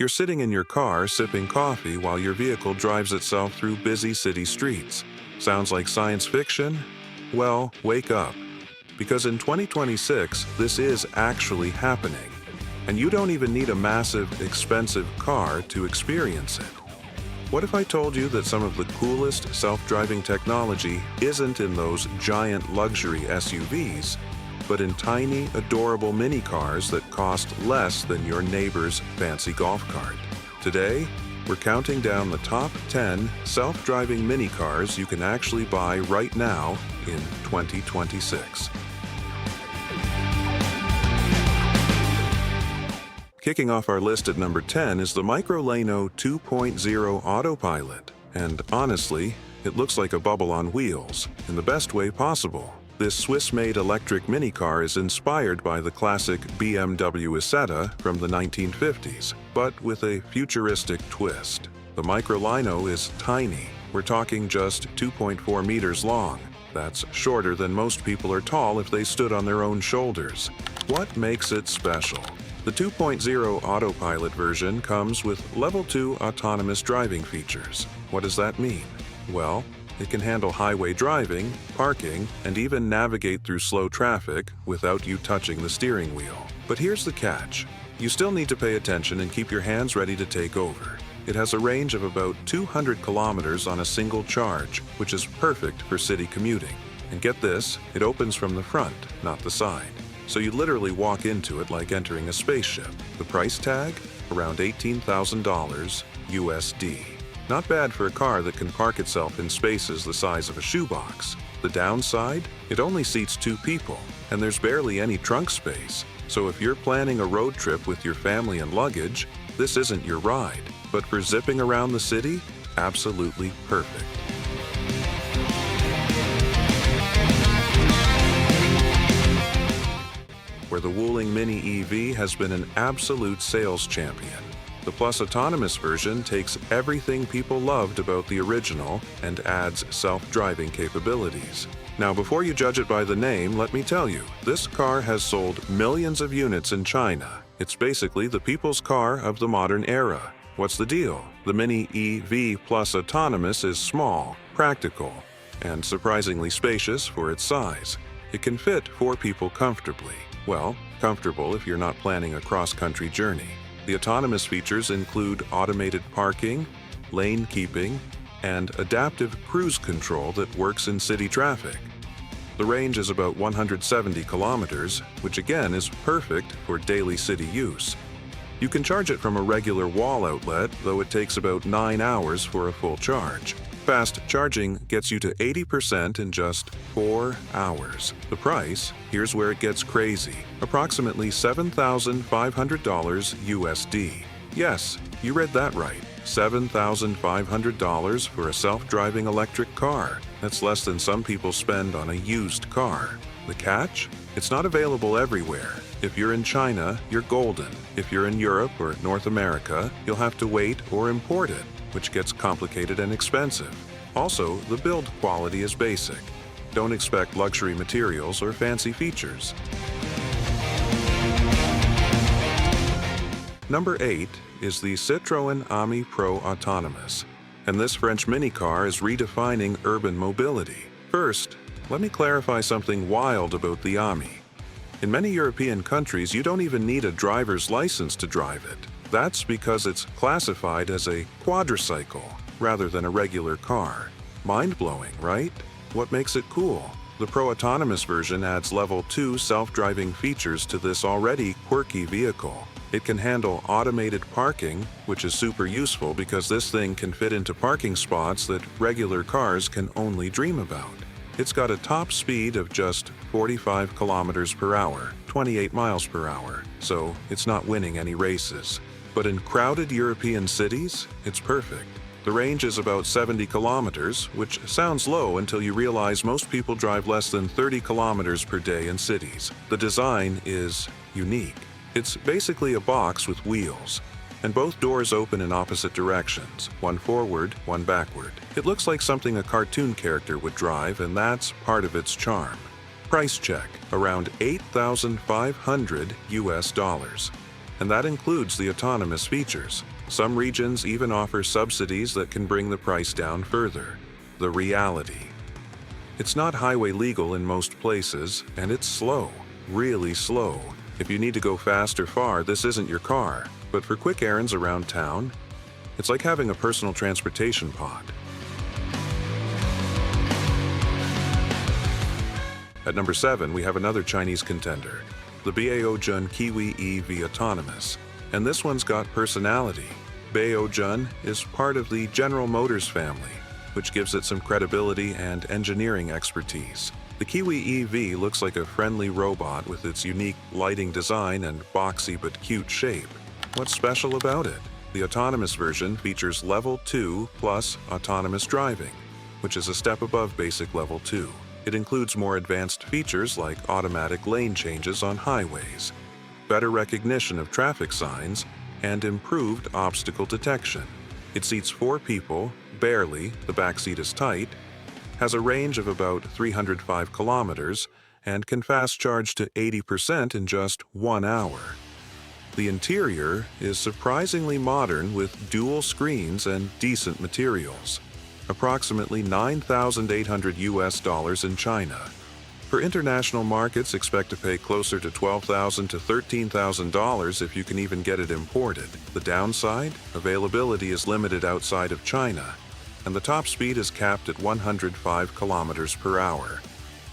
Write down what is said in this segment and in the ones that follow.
You're sitting in your car sipping coffee while your vehicle drives itself through busy city streets. Sounds like science fiction? Well, wake up. Because in 2026, this is actually happening. And you don't even need a massive, expensive car to experience it. What if I told you that some of the coolest self-driving technology isn't in those giant luxury SUVs, but in tiny, adorable mini cars that cost less than your neighbor's fancy golf cart? Today, we're counting down the top 10 self-driving mini cars you can actually buy right now in 2026. Kicking off our list at number 10 is the Microlino 2.0 autopilot. And honestly, it looks like a bubble on wheels, in the best way possible. This Swiss-made electric mini car is inspired by the classic BMW Isetta from the 1950s, but with a futuristic twist. The Microlino is tiny. We're talking just 2.4 meters long. That's shorter than most people are tall if they stood on their own shoulders. What makes it special? The 2.0 autopilot version comes with Level 2 autonomous driving features. What does that mean? Well, it can handle highway driving, parking, and even navigate through slow traffic without you touching the steering wheel. But here's the catch. You still need to pay attention and keep your hands ready to take over. It has a range of about 200 kilometers on a single charge, which is perfect for city commuting. And get this, it opens from the front, not the side. So you literally walk into it like entering a spaceship. The price tag? Around $18,000 USD. Not bad for a car that can park itself in spaces the size of a shoebox. The downside? It only seats 2 people, and there's barely any trunk space. So if you're planning a road trip with your family and luggage, this isn't your ride. But for zipping around the city, absolutely perfect. Where the Wuling Mini EV has been an absolute sales champion. The Plus autonomous version takes everything people loved about the original and adds self-driving capabilities. Now, before you judge it by the name, let me tell you, this car has sold millions of units in China. It's basically the people's car of the modern era. What's the deal? The Mini EV Plus autonomous is small, practical, and surprisingly spacious for its size. It can fit 4 people comfortably. Well, comfortable if you're not planning a cross-country journey. The autonomous features include automated parking, lane keeping, and adaptive cruise control that works in city traffic. The range is about 170 kilometers, which again is perfect for daily city use. You can charge it from a regular wall outlet, though it takes about 9 hours for a full charge. Fast charging gets you to 80% in just 4 hours. The price? Here's where it gets crazy. Approximately $7,500 USD. Yes, you read that right. $7,500 for a self-driving electric car. That's less than some people spend on a used car. The catch? It's not available everywhere. If you're in China, you're golden. If you're in Europe or North America, you'll have to wait or import it, which gets complicated and expensive. Also, the build quality is basic. Don't expect luxury materials or fancy features. Number 8 is the Citroen Ami Pro Autonomous. And this French mini car is redefining urban mobility. First, let me clarify something wild about the Ami. In many European countries, you don't even need a driver's license to drive it. That's because it's classified as a quadricycle rather than a regular car. Mind-blowing, right? What makes it cool? The Pro Autonomous version adds Level 2 self-driving features to this already quirky vehicle. It can handle automated parking, which is super useful because this thing can fit into parking spots that regular cars can only dream about. It's got a top speed of just 45 kilometers per hour, 28 miles per hour, so it's not winning any races. But in crowded European cities, it's perfect. The range is about 70 kilometers, which sounds low until you realize most people drive less than 30 kilometers per day in cities. The design is unique. It's basically a box with wheels, and both doors open in opposite directions, one forward, one backward. It looks like something a cartoon character would drive, and that's part of its charm. Price check, around $8,500 US. and that includes the autonomous features. Some regions even offer subsidies that can bring the price down further. The reality. It's not highway legal in most places, and it's slow, really slow. If you need to go fast or far, this isn't your car. But for quick errands around town, it's like having a personal transportation pod. At number 7, we have another Chinese contender, the Baojun KiWi EV Autonomous. And this one's got personality. Baojun is part of the General Motors family, which gives it some credibility and engineering expertise. The KiWi EV looks like a friendly robot with its unique lighting design and boxy but cute shape. What's special about it? The autonomous version features Level 2 plus autonomous driving, which is a step above basic Level 2. It includes more advanced features like automatic lane changes on highways, better recognition of traffic signs, and improved obstacle detection. It seats 4 people, barely, the back seat is tight, has a range of about 305 kilometers, and can fast charge to 80% in just 1 hour. The interior is surprisingly modern with dual screens and decent materials. Approximately $9,800 in China. For international markets, expect to pay closer to $12,000 to $13,000 if you can even get it imported. The downside? Availability is limited outside of China, and the top speed is capped at 105 kilometers per hour,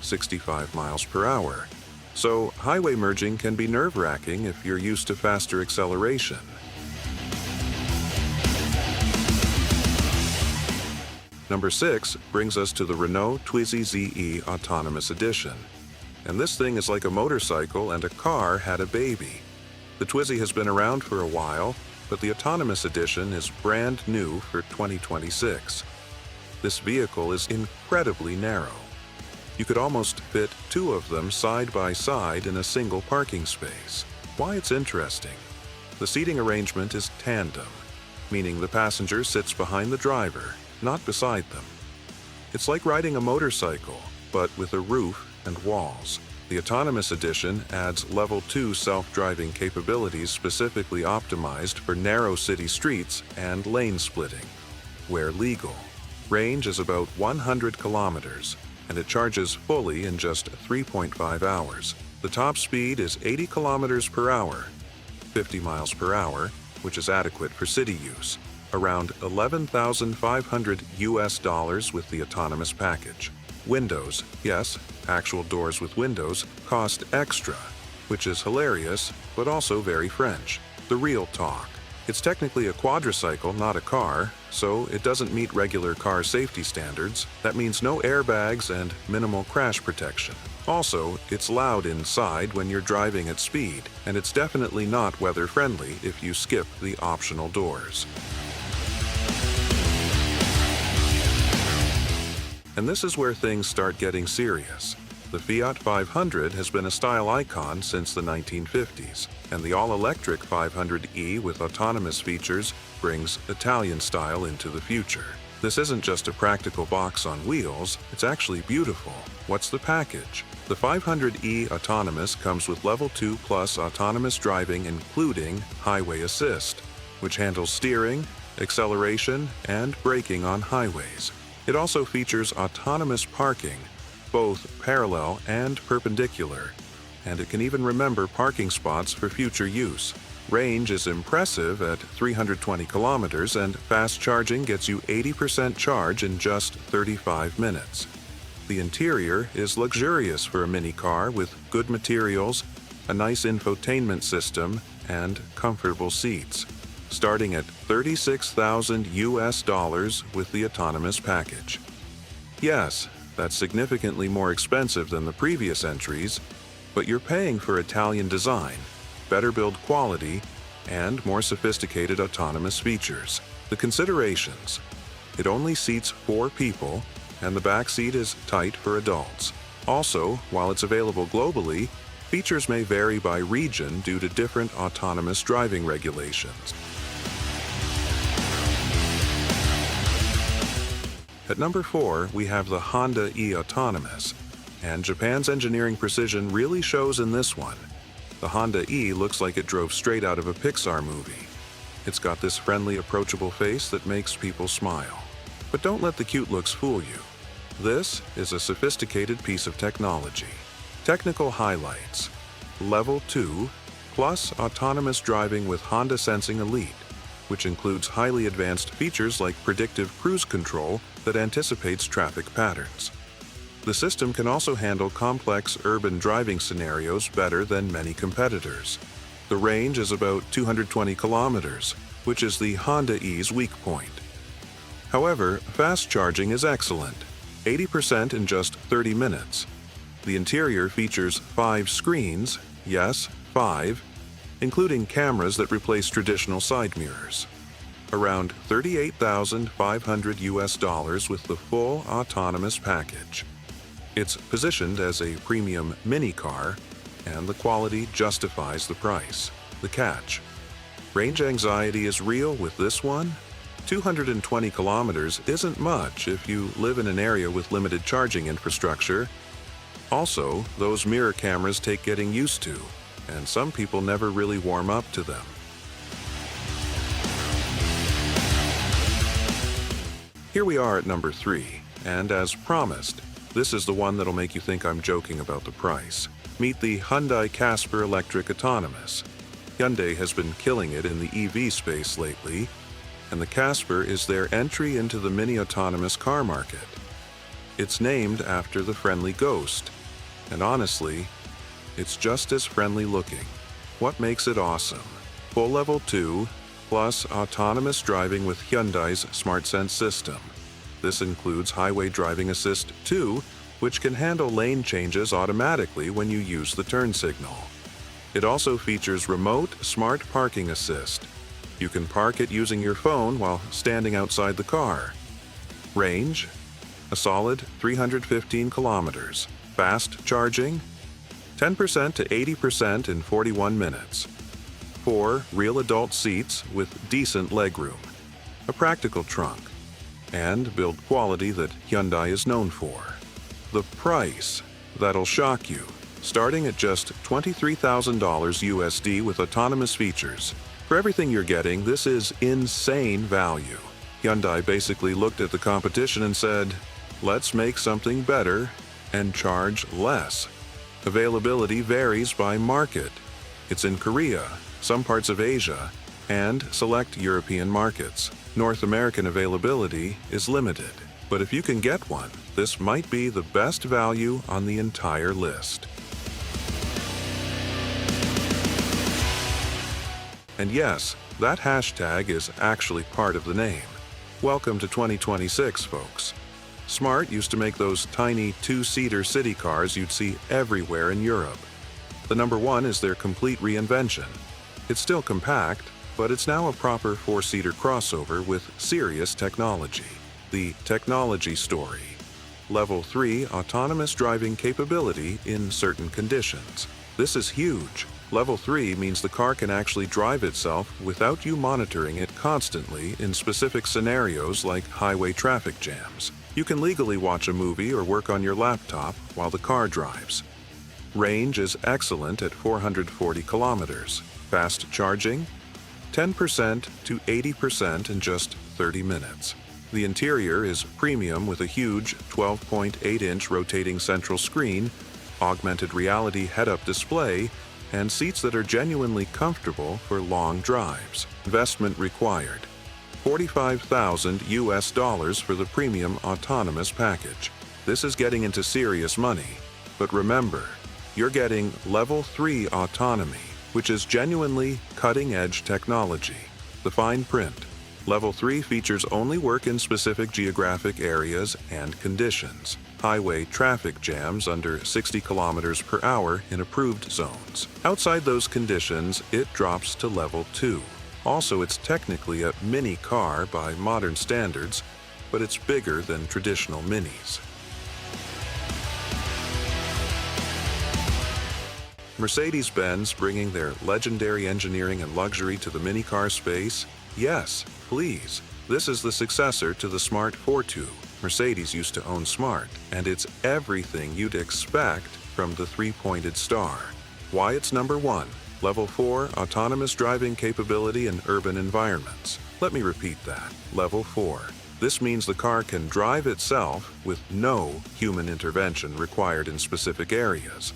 65 miles per hour. So highway merging can be nerve-wracking if you're used to faster acceleration. Number 6 brings us to the Renault Twizy ZE Autonomous Edition. And this thing is like a motorcycle and a car had a baby. The Twizy has been around for a while, but the Autonomous Edition is brand new for 2026. This vehicle is incredibly narrow. You could almost fit 2 of them side by side in a single parking space. Why it's interesting? The seating arrangement is tandem, meaning the passenger sits behind the driver, not beside them. It's like riding a motorcycle, but with a roof and walls. The Autonomous Edition adds Level 2 self-driving capabilities specifically optimized for narrow city streets and lane splitting, where legal. Range is about 100 kilometers, and it charges fully in just 3.5 hours. The top speed is 80 kilometers per hour, 50 miles per hour, which is adequate for city use. Around $11,500 with the autonomous package. Windows, yes, actual doors with windows, cost extra, which is hilarious, but also very French. The real talk. It's technically a quadricycle, not a car, so it doesn't meet regular car safety standards. That means no airbags and minimal crash protection. Also, it's loud inside when you're driving at speed, and it's definitely not weather-friendly if you skip the optional doors. And this is where things start getting serious. The Fiat 500 has been a style icon since the 1950s, and the all-electric 500e with autonomous features brings Italian style into the future. This isn't just a practical box on wheels, it's actually beautiful. What's the package? The 500e Autonomous comes with Level 2 Plus autonomous driving including Highway Assist, which handles steering, acceleration, and braking on highways. It also features autonomous parking, both parallel and perpendicular, and it can even remember parking spots for future use. Range is impressive at 320 kilometers, and fast charging gets you 80% charge in just 35 minutes. The interior is luxurious for a mini car with good materials, a nice infotainment system, and comfortable seats, starting at $36,000 with the autonomous package. Yes, that's significantly more expensive than the previous entries, but you're paying for Italian design, better build quality, and more sophisticated autonomous features. The considerations: it only seats 4 people, and the back seat is tight for adults. Also, while it's available globally, features may vary by region due to different autonomous driving regulations. At number 4, we have the Honda e Autonomous, and Japan's engineering precision really shows in this one. The Honda E looks like it drove straight out of a Pixar movie. It's got this friendly, approachable face that makes people smile. But don't let the cute looks fool you. This is a sophisticated piece of technology. Technical highlights: Level 2, plus autonomous driving with Honda Sensing Elite, which includes highly advanced features like predictive cruise control that anticipates traffic patterns. The system can also handle complex urban driving scenarios better than many competitors. The range is about 220 kilometers, which is the Honda E's weak point. However, fast charging is excellent, 80% in just 30 minutes. The interior features 5 screens, yes, 5, including cameras that replace traditional side mirrors. Around $38,500 with the full autonomous package. It's positioned as a premium mini car, and the quality justifies the price. The catch: range anxiety is real with this one. 220 kilometers isn't much if you live in an area with limited charging infrastructure. Also, those mirror cameras take getting used to, and some people never really warm up to them. Here we are at number 3, and as promised, this is the one that'll make you think I'm joking about the price. Meet the Hyundai Casper Electric Autonomous. Hyundai has been killing it in the EV space lately, and the Casper is their entry into the mini autonomous car market. It's named after the friendly ghost, and honestly, it's just as friendly looking. What makes it awesome? Full Level 2, plus autonomous driving with Hyundai's SmartSense system. This includes Highway Driving Assist 2, which can handle lane changes automatically when you use the turn signal. It also features Remote Smart Parking Assist. You can park it using your phone while standing outside the car. Range: a solid 315 kilometers. Fast charging: 10% to 80% in 41 minutes. 4 real adult seats with decent legroom. A practical trunk. And build quality that Hyundai is known for. The price: that'll shock you. Starting at just $23,000 USD with autonomous features. For everything you're getting, this is insane value. Hyundai basically looked at the competition and said, let's make something better and charge less. Availability varies by market. It's in Korea, some parts of Asia, and select European markets. North American availability is limited. But if you can get one, this might be the best value on the entire list. And yes, that hashtag is actually part of the name. Welcome to 2026, folks. Smart used to make those tiny 2-seater city cars you'd see everywhere in Europe. The number 1 is their complete reinvention. It's still compact, but it's now a proper 4-seater crossover with serious technology. The technology story. Level 3 autonomous driving capability in certain conditions. This is huge. Level 3 means the car can actually drive itself without you monitoring it constantly in specific scenarios like highway traffic jams. You can legally watch a movie or work on your laptop while the car drives. Range is excellent at 440 kilometers. Fast charging: 10% to 80% in just 30 minutes. The interior is premium with a huge 12.8-inch rotating central screen, augmented reality head-up display, and seats that are genuinely comfortable for long drives. Investment required: $45,000 US for the premium autonomous package. This is getting into serious money. But remember, you're getting Level 3 autonomy, which is genuinely cutting-edge technology. The fine print: Level 3 features only work in specific geographic areas and conditions. Highway traffic jams under 60 kilometers per hour in approved zones. Outside those conditions, it drops to Level 2. Also, it's technically a mini car by modern standards, but it's bigger than traditional minis. Mercedes-Benz bringing their legendary engineering and luxury to the mini car space? Yes, please. This is the successor to the Smart Fortwo. Mercedes used to own Smart, and it's everything you'd expect from the 3-pointed star. Why it's number 1. Level 4 autonomous driving capability in urban environments. Let me repeat that. Level 4. This means the car can drive itself with no human intervention required in specific areas.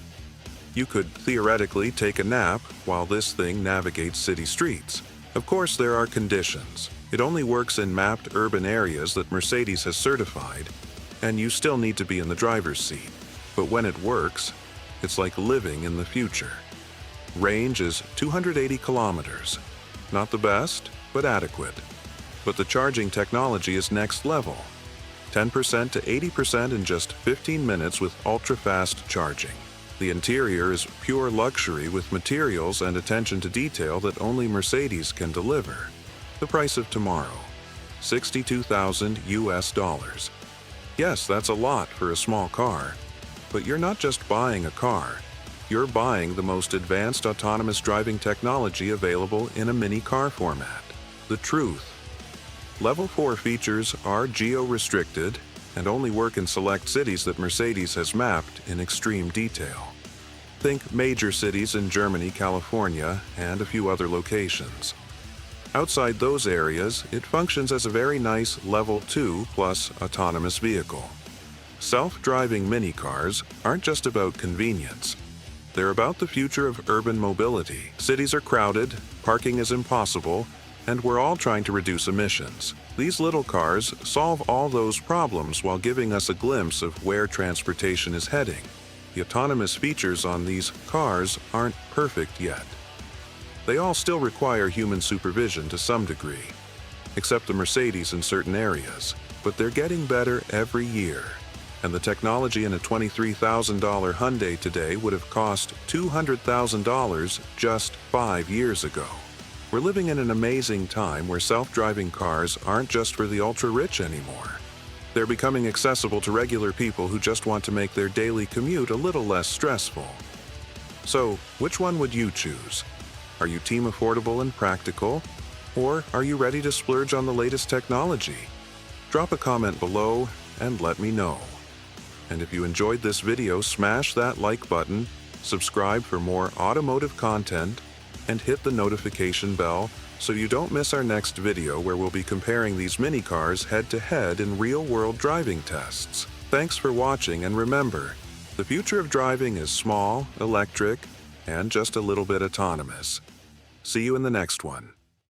You could theoretically take a nap while this thing navigates city streets. Of course, there are conditions. It only works in mapped urban areas that Mercedes has certified, and you still need to be in the driver's seat. But when it works, it's like living in the future. Range is 280 kilometers. Not the best, but adequate. But the charging technology is next level. 10% to 80% in just 15 minutes with ultra-fast charging. The interior is pure luxury with materials and attention to detail that only Mercedes can deliver. The price of tomorrow, $62,000 US. Yes, that's a lot for a small car. But you're not just buying a car. You're buying the most advanced autonomous driving technology available in a mini car format. The truth. Level 4 features are geo-restricted and only work in select cities that Mercedes has mapped in extreme detail. Think major cities in Germany, California, and a few other locations. Outside those areas, it functions as a very nice Level 2 plus autonomous vehicle. Self-driving mini cars aren't just about convenience. They're about the future of urban mobility. Cities are crowded, parking is impossible, and we're all trying to reduce emissions. These little cars solve all those problems while giving us a glimpse of where transportation is heading. The autonomous features on these cars aren't perfect yet. They all still require human supervision to some degree, except the Mercedes in certain areas, but they're getting better every year. And the technology in a $23,000 Hyundai today would have cost $200,000 just 5 years ago. We're living in an amazing time where self-driving cars aren't just for the ultra-rich anymore. They're becoming accessible to regular people who just want to make their daily commute a little less stressful. So, which one would you choose? Are you team affordable and practical? Or are you ready to splurge on the latest technology? Drop a comment below and let me know. And if you enjoyed this video, smash that like button, subscribe for more automotive content, and hit the notification bell so you don't miss our next video where we'll be comparing these mini cars head-to-head in real-world driving tests. Thanks for watching, and remember, the future of driving is small, electric, and just a little bit autonomous. See you in the next one.